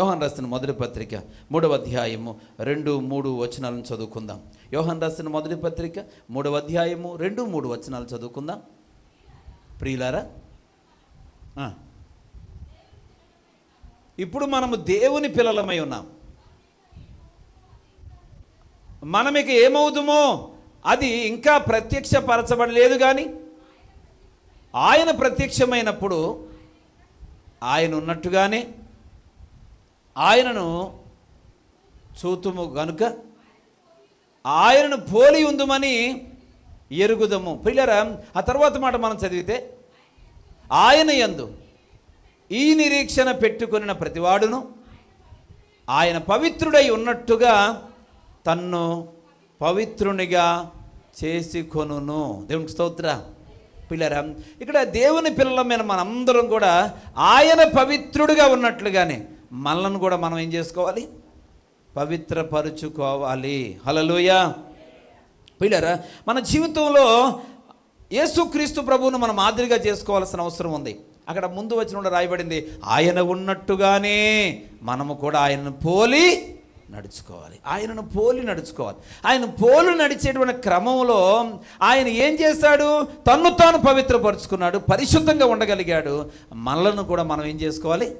యోహాను రాసిన మొదటి పత్రిక 3వ అధ్యాయము 2-3 వచనాలను చదువుకుందాం. యోహాను రాసిన మొదటి పత్రిక 3వ అధ్యాయము 2-3 వచనాలు చదువుకుందాం. ప్రియులారా, ఇప్పుడు మనము దేవుని పిల్లలమై ఉన్నాం. మనం ఇక ఏమవుతామో అది ఇంకా ప్రత్యక్షపరచబడలేదు, కానీ ఆయన ప్రత్యక్షమైనప్పుడు ఆయన ఉన్నట్టుగానే ఆయనను చూతుము గనుక ఆయనను పోలి ఉందుమని ఎరుగుదము. ప్రియులారా, ఆ తర్వాత మాట మనం చదివితే, ఆయన యందు ఈ నిరీక్షణ పెట్టుకొనిన ప్రతివాడును ఆయన పవిత్రుడై ఉన్నట్టుగా తన్ను పవిత్రునిగా చేసుకొనును. దేవునికి స్తోత్ర. పిల్లరా, ఇక్కడ దేవుని పిల్లలమైన మనందరం కూడా ఆయన పవిత్రుడిగా ఉన్నట్లుగానే మనలను కూడా మనం ఏం చేసుకోవాలి? పవిత్రపరుచుకోవాలి. హల్లెలూయా. పిల్లరా, మన జీవితంలో యేసుక్రీస్తు ప్రభువును మనం మాదిరిగా చేసుకోవాల్సిన అవసరం ఉంది. అక్కడ ముందు వచనంలో రాయబడింది, ఆయన ఉన్నట్టుగానే మనము కూడా ఆయనను పోలి నడుచుకోవాలి. ఆయనను పోలి నడుచుకోవాలి. ఆయన పోలి నడిచేటువంటి క్రమంలో ఆయన ఏం చేశాడు? తన్ను తాను పవిత్రపరుచుకున్నాడు, పరిశుద్ధంగా ఉండగలిగాడు. మనలను కూడా మనం ఏం చేసుకోవాలి?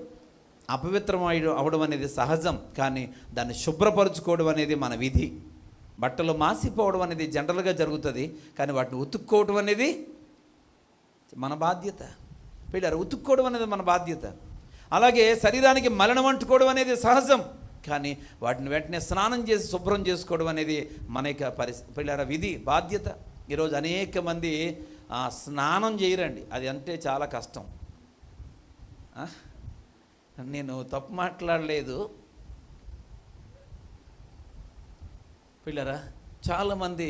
అపవిత్రం అవడం అనేది సహజం, కానీ దాన్ని శుభ్రపరచుకోవడం అనేది మన విధి. బట్టలు మాసిపోవడం అనేది జనరల్గా జరుగుతుంది, కానీ వాటిని ఉతుక్కోవడం అనేది మన బాధ్యత. పిల్లలు, ఉతుక్కోవడం అనేది మన బాధ్యత. అలాగే శరీరానికి మలినం అంటుకోవడం అనేది సహజం, కానీ వాటిని వెంటనే స్నానం చేసి శుభ్రం చేసుకోవడం అనేది మన యొక్క పిల్లల విధి, బాధ్యత. ఈరోజు అనేక మంది స్నానం చేయరండి. అది అంటే చాలా కష్టం. నేను తప్పు మాట్లాడలేదు పిల్లరా. చాలామంది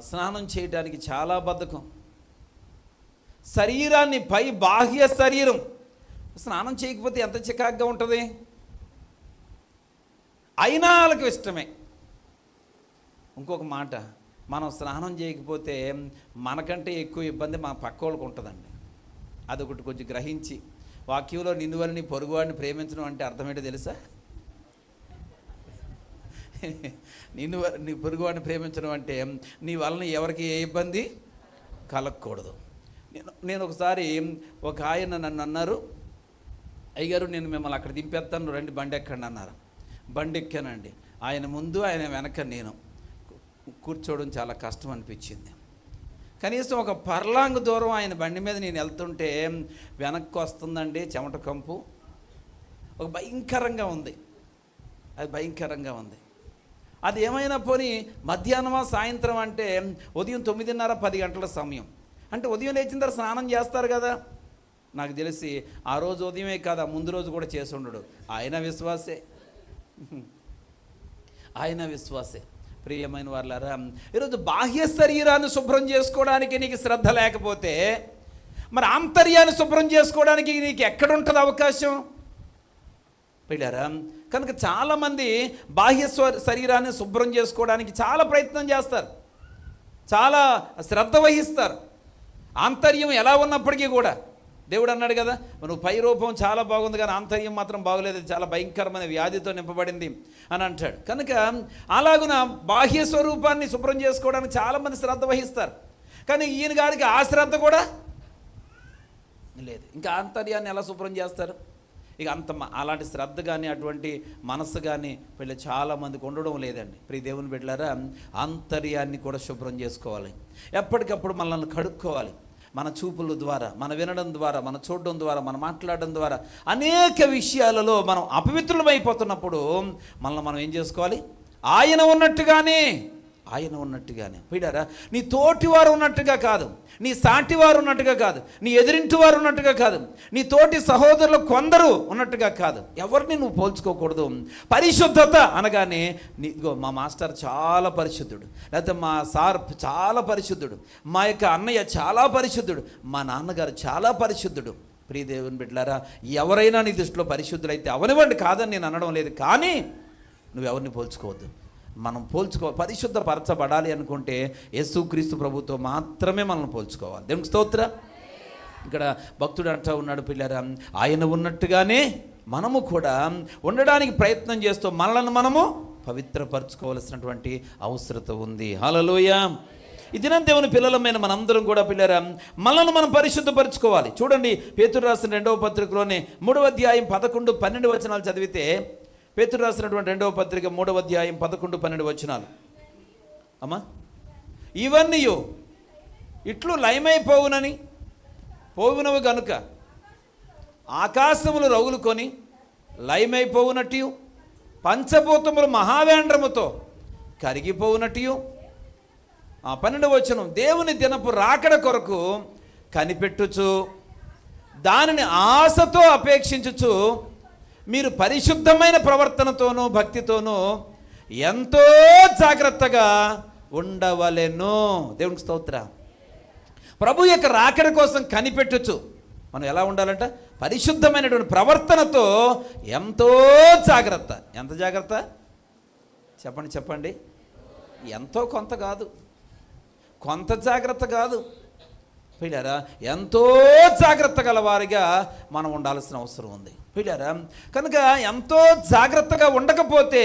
స్నానం చేయడానికి చాలా బద్ధకం. శరీరాన్ని బాహ్య శరీరం స్నానం చేయకపోతే ఎంత చికాగ్గా ఉంటుంది. అయినా వాళ్ళకి ఇష్టమే. ఇంకొక మాట, మనం స్నానం చేయకపోతే మనకంటే ఎక్కువ ఇబ్బంది మన పక్క వాళ్ళకి ఉంటుందండి. అదొకటి కొంచెం గ్రహించి, వాక్యంలో నిన్ను వల్ల నీ పొరుగువాడిని ప్రేమించడం అంటే అర్థమేంటో తెలుసా? నీ పొరుగువాడిని ప్రేమించడం అంటే నీ వలన ఎవరికి ఏ ఇబ్బంది కలగకూడదు. నేను ఒకసారి ఒక ఆయన నన్ను అన్నారు, అయ్యగారు నేను మిమ్మల్ని అక్కడ దింపేస్తాను, రండి బండి ఎక్కండి అన్నారు. బండి ఎక్కానండి. ఆయన ముందు ఆయన వెనక నేను. కూర్చోవడం చాలా కష్టం అనిపించింది. కనీసం ఒక పర్లాంగ్ దూరం ఆయన బండి మీద నేను వెళ్తుంటే వెనక్కి వస్తుందండి చెమట కంపు. ఒక భయంకరంగా ఉంది, అది భయంకరంగా ఉంది. అది ఏమైనా పోనీ మధ్యాహ్నమా సాయంత్రం అంటే ఉదయం 9:30-10 గంటల సమయం. అంటే ఉదయం లేచిన తర్వాత స్నానం చేస్తారు కదా. నాకు తెలిసి ఆ రోజు ఉదయమే కాదు, ముందు రోజు కూడా చేసి ఉండడు. ఆయన విశ్వాసే, ఆయన విశ్వాసే. ప్రియమైన వాళ్ళారా, ఈరోజు బాహ్య శరీరాన్ని శుభ్రం చేసుకోవడానికి నీకు శ్రద్ధ లేకపోతే మరి ఆంతర్యాన్ని శుభ్రం చేసుకోవడానికి నీకు ఎక్కడుంటుంది అవకాశం? పిల్లారా, కనుక చాలామంది బాహ్య శరీరాన్ని శుభ్రం చేసుకోవడానికి చాలా ప్రయత్నం చేస్తారు, చాలా శ్రద్ధ వహిస్తారు. ఆంతర్యం ఎలా ఉన్నప్పటికీ కూడా దేవుడు అన్నాడు కదా, నువ్వు పై రూపం చాలా బాగుంది కానీ ఆంతర్యం మాత్రం బాగోలేదు, చాలా భయంకరమైన వ్యాధితో నింపబడింది అని అంటాడు. కనుక అలాగున బాహ్య స్వరూపాన్ని శుభ్రం చేసుకోవడానికి చాలామంది శ్రద్ధ వహిస్తారు. కానీ ఈయన గారికి ఆ శ్రద్ధ కూడా లేదు. ఇంకా ఆంతర్యాన్ని ఎలా శుభ్రం చేస్తారు? ఇక అలాంటి శ్రద్ధ కానీ అటువంటి మనస్సు కానీ వీళ్ళు చాలామందికి ఉండడం లేదండి. ప్రియ దేవుని బిడ్డలారా, ఆంతర్యాన్ని కూడా శుభ్రం చేసుకోవాలి. ఎప్పటికప్పుడు మనల్ని కడుక్కోవాలి. మన చూపుల ద్వారా, మన వినడం ద్వారా, మన చూడడం ద్వారా, మన మాట్లాడడం ద్వారా అనేక విషయాలలో మనం అపవిత్రులమైపోతున్నప్పుడు మనల్ని మనం ఏం చేసుకోవాలి? ఆయన ఉన్నట్టుగానే, ఆయన ఉన్నట్టుగానే. పిడారా, నీ తోటివారు ఉన్నట్టుగా కాదు, నీ సాటివారు ఉన్నట్టుగా కాదు, నీ ఎదిరింటి వారు ఉన్నట్టుగా కాదు, నీ తోటి సహోదరులు కొందరు ఉన్నట్టుగా కాదు. ఎవరిని నువ్వు పోల్చుకోకూడదు. పరిశుద్ధత అనగానే మా మాస్టర్ చాలా పరిశుద్ధుడు, లేకపోతే మా సార్ చాలా పరిశుద్ధుడు, మా యొక్క అన్నయ్య చాలా పరిశుద్ధుడు, మా నాన్నగారు చాలా పరిశుద్ధుడు. ప్రియ దేవుని బిడ్డలారా, ఎవరైనా నీ దృష్టిలో పరిశుద్ధులైతే అవనివ్వండి, కాదని నేను అనడం లేదు, కానీ నువ్వు ఎవరిని పోల్చుకోవద్దు. మనం పరిశుద్ధపరచబడాలి అనుకుంటే యేసుక్రీస్తు ప్రభుతో మాత్రమే మనం పోల్చుకోవాలి. దేవునికి స్తోత్రం. ఇక్కడ భక్తుడు అంటూ ఉన్నాడు, పిల్లరా, ఆయన ఉన్నట్టుగానే మనము కూడా ఉండడానికి ప్రయత్నం చేస్తూ మనలను మనము పవిత్రపరచుకోవాల్సినటువంటి అవసరత ఉంది. హల్లెలూయా. ఈ దినం దేవుని పిల్లలమైన మనందరం కూడా పిల్లరా మనల్ని మనం పరిశుద్ధపరచుకోవాలి. చూడండి, పేతురు రాసిన 2వ పత్రికలోనే 3వ అధ్యాయం 11, 12 వచనాలు చదివితే, పేతురు రాసినటువంటి 2వ పత్రిక 3వ అధ్యాయం 11, 12 వచనాలు. అమ్మా, ఇవన్నీ ఇట్లు లయమైపోవునని పోవునవి గనుక ఆకాశములు రగులుకొని లయమైపోవునట్టు, పంచభూతములు మహావేంద్రముతో కరిగిపోవునట్టు. 12వ వచనం, దేవుని దినపు రాకడ కొరకు కనిపెట్టుచు దానిని ఆశతో అపేక్షించుచు మీరు పరిశుద్ధమైన ప్రవర్తనతోనూ భక్తితోనూ ఎంతో జాగ్రత్తగా ఉండవలెను. దేవునికి స్తోత్రం. ప్రభు యొక్క రాకడ కోసం కనిపెట్టుచు మనం ఎలా ఉండాలంట? పరిశుద్ధమైనటువంటి ప్రవర్తనతో ఎంతో జాగ్రత్త. ఎంత జాగ్రత్త చెప్పండి, చెప్పండి. ఎంతో కొంత కాదు, కొంత జాగ్రత్త కాదు పిల్లారా, ఎంతో జాగ్రత్త గల వారిగా మనం ఉండాల్సిన అవసరం ఉంది పిల్లారా. కనుక ఎంతో జాగ్రత్తగా ఉండకపోతే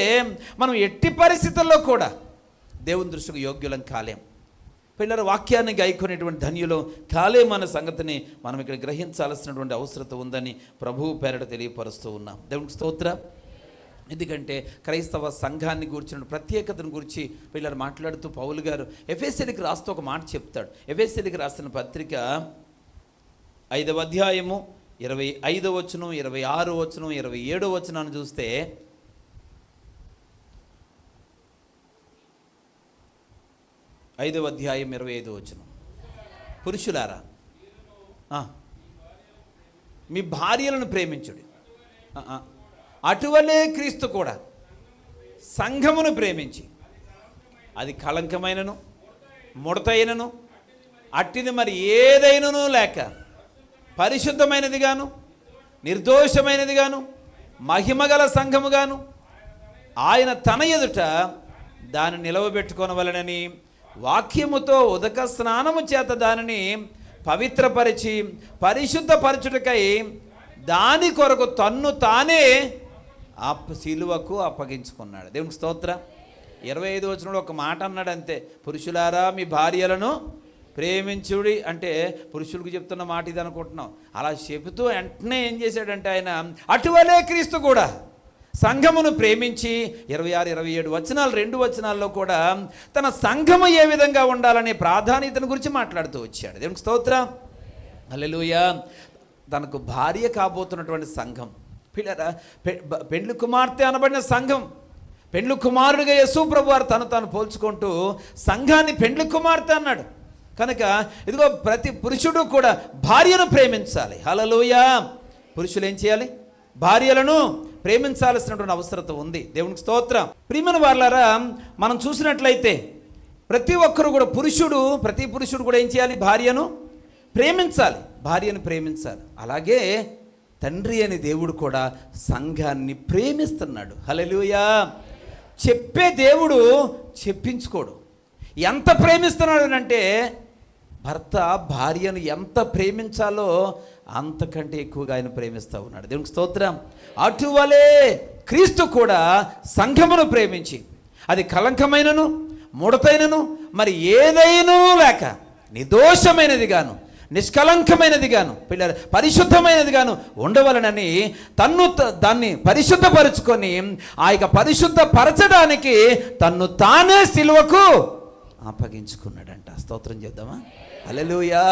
మనం ఎట్టి పరిస్థితుల్లో కూడా దేవుని దృష్టికి యోగ్యులం కాలేం పిల్లల. వాక్యాన్ని గాయకునేటువంటి ధన్యులు కాలేమన్న సంగతిని మనం ఇక్కడ గ్రహించాల్సినటువంటి అవసరం ఉందని ప్రభువు పేరట తెలియపరుస్తూ ఉన్నాం. దేవునికి స్తోత్రం. ఎందుకంటే క్రైస్తవ సంఘాన్ని గురించిన ప్రత్యేకతను గురించి పిల్లలు మాట్లాడుతూ పౌలు గారు ఎఫెసీయులకు రాస్తూ ఒక మాట చెప్తాడు. ఎఫెసీయులకు రాసిన పత్రిక 5వ అధ్యాయము 25వ వచనం, 26వ వచనం, 27వ వచనాన్ని చూస్తే, ఐదవ అధ్యాయం 25వ వచనం, పురుషులారా మీ భార్యలను ప్రేమించుడి, అటువలే క్రీస్తు కూడా సంఘమును ప్రేమించి అది కళంకమైనను ముడతైనను అట్టిది మరి ఏదైనను లేక పరిశుద్ధమైనదిగాను నిర్దోషమైనదిగాను మహిమగల సంఘముగాను ఆయన తన ఎదుట దాన్ని నిలవబెట్టుకొనవలెనని వాక్యముతో ఉదక స్నానము చేత దానిని పవిత్రపరిచి పరిశుద్ధపరచుటకై దాని కొరకు తన్ను తానే సిలువకు అప్పగించుకున్నాడు. దేవునికి స్తోత్రం. 25వ వచనంలో ఒక మాట అన్నాడు అంతే, పురుషులారా మీ భార్యలను ప్రేమించుడి అంటే పురుషులకు చెప్తున్న మాట ఇది అనుకుంటున్నాం. అలా చెబుతూ వెంటనే ఏం చేశాడంటే ఆయన అటువలే క్రీస్తు కూడా సంఘమును ప్రేమించి 26, 27 వచనాలు 2 వచనాల్లో కూడా తన సంఘము ఏ విధంగా ఉండాలనే ప్రాధాన్యతను గురించి మాట్లాడుతూ వచ్చాడు. దేవునికి స్తోత్రం. హల్లెలూయా. తనకు భార్య కాబోతున్నటువంటి సంఘం పిల్లరా, పెండ్లి కుమార్తె అనబడిన సంఘం, పెండ్లి కుమారుడిగా యేసు ప్రభు వారు తాను పోల్చుకుంటూ సంఘాన్ని పెండ్లి కుమార్తె అన్నాడు. కనుక ఇదిగో ప్రతి పురుషుడు కూడా భార్యను ప్రేమించాలి. హల్లెలూయా. పురుషులు ఏం చేయాలి? భార్యలను ప్రేమించాల్సినటువంటి అవసరం ఉంది. దేవునికి స్తోత్రం. ప్రియమైన వారలారా, మనం చూసినట్లయితే ప్రతి ఒక్కరు కూడా ప్రతి పురుషుడు కూడా ఏం చేయాలి? భార్యను ప్రేమించాలి, భార్యను ప్రేమించాలి. అలాగే తండ్రి అని దేవుడు కూడా సంఘాన్ని ప్రేమిస్తున్నాడు. హల్లెలూయా. చెప్పే దేవుడు చెప్పించుకోడు. ఎంత ప్రేమిస్తున్నాడు అంటే భర్త భార్యను ఎంత ప్రేమించాలో అంతకంటే ఎక్కువగా ఆయన ప్రేమిస్తూ ఉన్నాడు. దేవునికి స్తోత్రం. అటువలే క్రీస్తు కూడా సంఘమును ప్రేమించి అది కళంకమైనను ముడతైనను మరి ఏదైనా లేక నిర్దోషమైనది గాను నిష్కలంకమైనది గాను పిల్లలు పరిశుద్ధమైనది గాను ఉండవలనని దాన్ని పరిశుద్ధపరుచుకొని ఆ యొక్క పరిశుద్ధపరచడానికి తన్ను తానే సిలువకు అప్పగించుకున్నాడంట. స్తోత్రం చేద్దామా? హల్లెలూయా.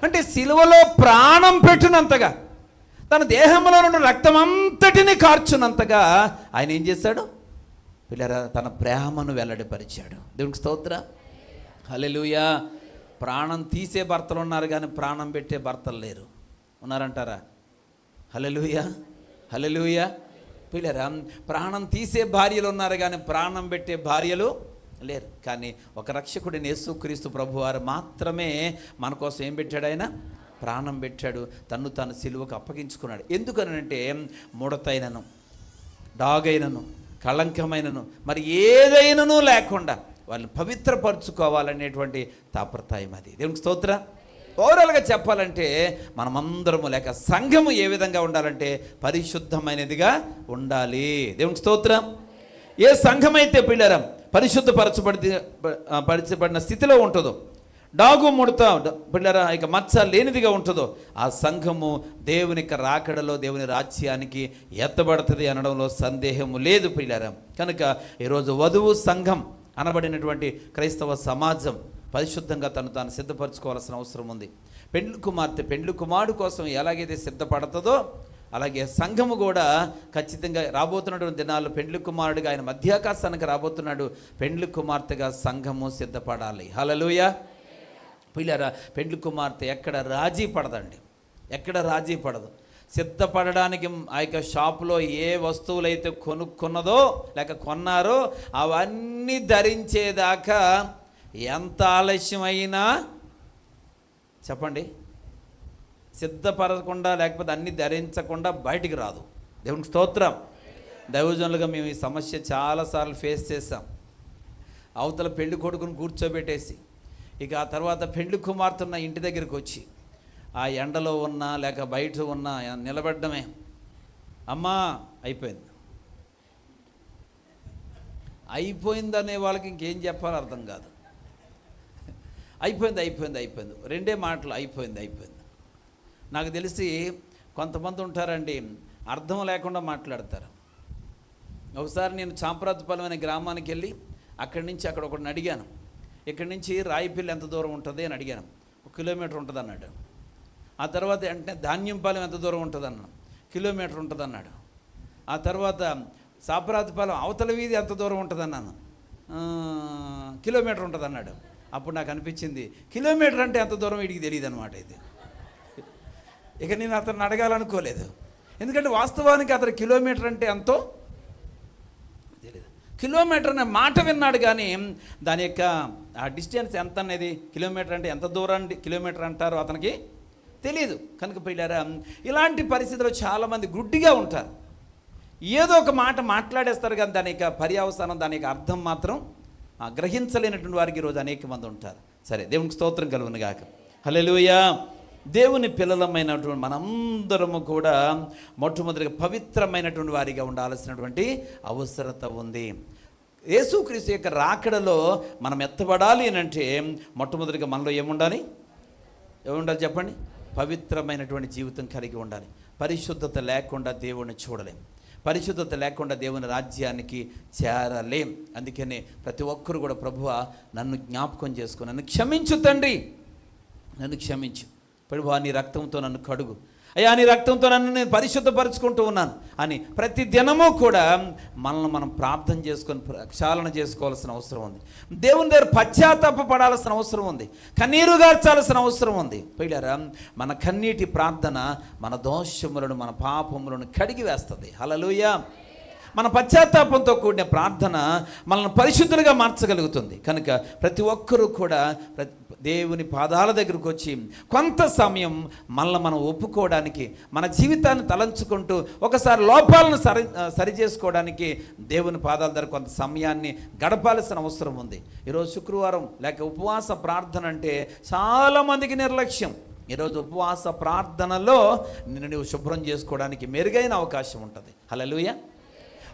అంటే సిలువలో ప్రాణం పెట్టినంతగా, తన దేహంలో నుండి రక్తం అంతటిని కార్చునంతగా ఆయన ఏం చేశాడు పిల్లరా? తన ప్రేమను వెల్లడిపరిచాడు. దేవునికి స్తోత్రం. హల్లెలూయా. ప్రాణం తీసే భర్తలు ఉన్నారు కానీ ప్రాణం పెట్టే భర్తలు లేరు. ఉన్నారంటారా? హల్లెలూయా. హల్లెలూయా. పిల్లరా, ప్రాణం తీసే భార్యలు ఉన్నారు కానీ ప్రాణం పెట్టే భార్యలు లేరు. కానీ ఒక రక్షకుడిని యేసుక్రీస్తు ప్రభువారు మాత్రమే మన కోసం ఏం పెట్టాడు? ఆయన ప్రాణం పెట్టాడు, తన్ను తాను సిలువకు అప్పగించుకున్నాడు. ఎందుకనంటే ముడతైనను డాగైనను కళంకమైనను మరి ఏదైనాను లేకుండా వాళ్ళని పవిత్రపరచుకోవాలనేటువంటి తాపత్రయం అది. దేవునికి స్తోత్రం. ఓవరాల్గా చెప్పాలంటే మనమందరము లేక సంఘము ఏ విధంగా ఉండాలంటే పరిశుద్ధమైనదిగా ఉండాలి. దేవునికి స్తోత్రం. ఏ సంఘమైతే పిల్లరం పరిశుద్ధపరచబడిన స్థితిలో ఉంటుందో, డాగు ముడత పిల్లరా ఇక మచ్చ లేనిదిగా ఉంటుందో, ఆ సంఘము దేవుని రాకడలో దేవుని రాజ్యానికి ఎత్తబడుతుంది అనడంలో సందేహము లేదు పిల్లరా. కనుక ఈరోజు వధువు సంఘం అనబడినటువంటి క్రైస్తవ సమాజం పరిశుద్ధంగా తను తాను సిద్ధపరచుకోవాల్సిన అవసరం ఉంది. పెండ్లి కుమార్తె పెండ్లి కుమారుడు కోసం ఎలాగైతే సిద్ధపడుతుందో అలాగే సంఘము కూడా ఖచ్చితంగా రాబోతున్నటువంటి దినాల్లో పెండ్లి కుమారుడిగా ఆయన మధ్యాకాశానికి రాబోతున్నాడు. పెండ్లి కుమార్తెగా సంఘము సిద్ధపడాలి. హల్లెలూయా. పిల్లరా, పెండ్లి కుమార్తె ఎక్కడ రాజీ పడదండి, ఎక్కడ రాజీ పడదు. సిద్ధపడడానికి ఆ యొక్క షాపులో ఏ వస్తువులైతే కొనుక్కున్నదో లేక కొన్నారో అవన్నీ ధరించేదాకా ఎంత ఆలస్యమైనా చెప్పండి, సిద్ధపడకుండా లేకపోతే అన్నీ ధరించకుండా బయటికి రాదు. దేవునికి స్తోత్రం. దైవజనులుగా మేము ఈ సమస్య చాలాసార్లు ఫేస్ చేసాం. అవతల పెళ్లి కొడుకుని కూర్చోబెట్టేసి ఇక ఆ తర్వాత పెండ్లి కుమార్తె ఉన్న ఇంటి దగ్గరికి వచ్చి ఆ ఎండలో ఉన్నా లేక బయట ఉన్నా నిలబడ్డమే, అమ్మా అయిపోయిందనే వాళ్ళకి ఇంకేం చెప్పాలో అర్థం కాదు. అయిపోయింది రెండే మాటలు, అయిపోయింది. నాకు తెలిసి కొంతమంది ఉంటారండి, అర్థం లేకుండా మాట్లాడతారు. ఒకసారి నేను చాంప్రాజపాలెం అనే గ్రామానికి వెళ్ళి అక్కడి నుంచి అక్కడ ఒకటిని అడిగాను, ఇక్కడి నుంచి రాయిపల్లి ఎంత దూరం ఉంటుంది అని అడిగాను. 1 కిలోమీటర్ ఉంటుంది అన్నాడు. ఆ తర్వాత అంటే ధాన్యంపాలెం ఎంత దూరం ఉంటుంది అన్నాను, కిలోమీటర్ ఉంటుంది అన్నాడు. ఆ తర్వాత చాంప్రాజపాలెం అవతల వీధి ఎంత దూరం ఉంటుంది అన్నాను, కిలోమీటర్ ఉంటుంది అన్నాడు. అప్పుడు నాకు అనిపించింది కిలోమీటర్ అంటే ఎంత దూరం వీడికి తెలియదు అనమాట. ఇది ఇక నేను అతన్ని అడగాలనుకోలేదు, ఎందుకంటే వాస్తవానికి అతను కిలోమీటర్ అంటే ఎంతో తెలియదు. కిలోమీటర్ అనే మాట విన్నాడు కానీ దాని యొక్క ఆ డిస్టెన్స్ ఎంత అనేది, కిలోమీటర్ అంటే ఎంత దూరం కిలోమీటర్ అంటారో అతనికి తెలియదు. కనుక పిల్లారా, ఇలాంటి పరిస్థితుల్లో చాలామంది గుడ్డిగా ఉంటారు. ఏదో ఒక మాట మాట్లాడేస్తారు కానీ దాని యొక్క పర్యవసానం దాని యొక్క అర్థం మాత్రం గ్రహించలేనటువంటి వారికి ఈరోజు అనేక మంది ఉంటారు. సరే, దేవునికి స్తోత్రం కలుగును గాక. హల్లెలూయా. దేవుని పిల్లలమైనటువంటి మనందరము కూడా మొట్టమొదటిగా పవిత్రమైనటువంటి వారిగా ఉండాల్సినటువంటి అవసరత ఉంది. యేసుక్రీస్తు యొక్క రాకడలో మనం ఎత్తబడాలి అని అంటే మొట్టమొదటిగా మనలో ఏముండాలి చెప్పండి? పవిత్రమైనటువంటి జీవితం కలిగి ఉండాలి. పరిశుద్ధత లేకుండా దేవుణ్ణి చూడలేం, పరిశుద్ధత లేకుండా దేవుని రాజ్యానికి చేరలేం. అందుకనే ప్రతి ఒక్కరు కూడా ప్రభువా నన్ను జ్ఞాపకం చేసుకో, నన్ను క్షమించు తండ్రి, నన్ను క్షమించు ప్రభువా, నీ రక్తంతో నన్ను కడుగు అయ్యా, నీ రక్తంతో నన్ను నేను పరిశుద్ధపరుచుకుంటూ ఉన్నాను అని ప్రతి దినము కూడా మనల్ని మనం ప్రార్థన చేసుకొని ప్రక్షాళన చేసుకోవాల్సిన అవసరం ఉంది. దేవుని దగ్గర పశ్చాత్తాపపడాల్సిన అవసరం ఉంది, కన్నీరు గార్చాల్సిన అవసరం ఉంది. పిల్లరా, మన కన్నీటి ప్రార్థన మన దోషములను మన పాపములను కడిగి వేస్తుంది. హల్లెలూయా. మన పశ్చాత్తాపంతో కూడిన ప్రార్థన మనల్ని పరిశుద్ధులుగా మార్చగలుగుతుంది. కనుక ప్రతి ఒక్కరూ కూడా దేవుని పాదాల దగ్గరకు వచ్చి కొంత సమయం మనల్ని మనం ఒప్పుకోవడానికి, మన జీవితాన్ని తలంచుకుంటూ ఒకసారి లోపాలను సరి చేసుకోవడానికి దేవుని పాదాల దగ్గర కొంత సమయాన్ని గడపాల్సిన అవసరం ఉంది. ఈరోజు శుక్రవారం లేక ఉపవాస ప్రార్థన అంటే చాలామందికి నిర్లక్ష్యం. ఈరోజు ఉపవాస ప్రార్థనలో నువ్వు శుభ్రం చేసుకోవడానికి మెరుగైన అవకాశం ఉంటుంది. హల్లెలూయా.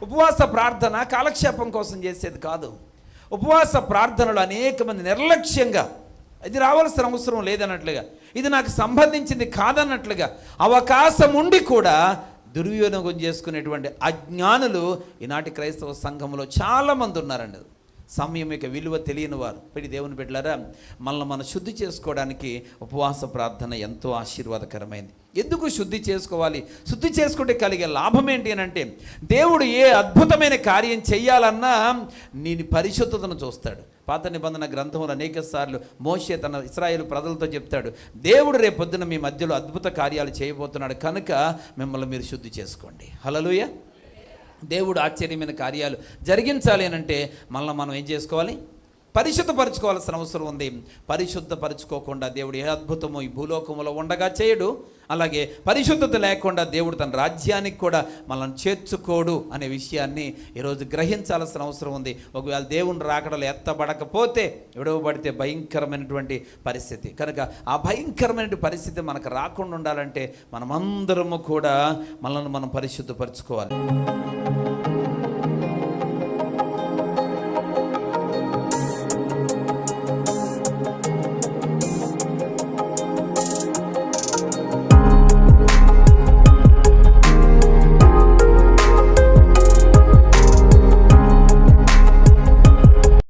ఉపవాస ప్రార్థన కాలక్షేపం కోసం చేసేది కాదు. ఉపవాస ప్రార్థనలు అనేక మంది నిర్లక్ష్యంగా ఇది రావాల్సిన అవసరం లేదన్నట్లుగా, ఇది నాకు సంబంధించింది కాదన్నట్లుగా అవకాశం ఉండి కూడా దుర్వినియోగం చేసుకునేటువంటి అజ్ఞానులు ఈనాటి క్రైస్తవ సంఘంలో చాలామంది ఉన్నారండి. సమయం యొక్క విలువ తెలియని వారు. పెట్టి దేవుని బిడ్డలారా, మనల్ని మనం శుద్ధి చేసుకోవడానికి ఉపవాస ప్రార్థన ఎంతో ఆశీర్వాదకరమైంది. ఎందుకు శుద్ధి చేసుకోవాలి? శుద్ధి చేసుకుంటే కలిగే లాభం ఏంటి అని అంటే, దేవుడు ఏ అద్భుతమైన కార్యం చేయాలన్నా నీ పరిశుద్ధతను చూస్తాడు. పాత నిబంధన గ్రంథంలో అనేక సార్లు మోషే తన ఇశ్రాయేలు ప్రజలతో చెప్తాడు, దేవుడు రేపొద్దున మీ మధ్యలో అద్భుత కార్యాలు చేయబోతున్నాడు, కనుక మిమ్మల్ని మీరు శుద్ధి చేసుకోండి. హల్లెలూయా. దేవుడు ఆశ్చర్యమైన కార్యాలు జరిగించాలి అని అంటే మనల్ని మనం ఏం చేసుకోవాలి? పరిశుద్ధపరచుకోవాల్సిన అవసరం ఉంది. పరిశుద్ధపరచుకోకుండా దేవుడు ఏ అద్భుతము ఈ భూలోకములో ఉండగా చేయడు. అలాగే పరిశుద్ధత లేకుండా దేవుడు తన రాజ్యానికి కూడా మనల్ని చేర్చుకోడు అనే విషయాన్ని ఈరోజు గ్రహించాల్సిన అవసరం ఉంది. ఒకవేళ దేవుని రాకడలు ఎత్తబడకపోతే, విడవబడితే భయంకరమైనటువంటి పరిస్థితి. కనుక ఆ భయంకరమైన పరిస్థితి మనకు రాకుండా ఉండాలంటే మనమందరము కూడా మనల్ని మనం పరిశుద్ధపరచుకోవాలి.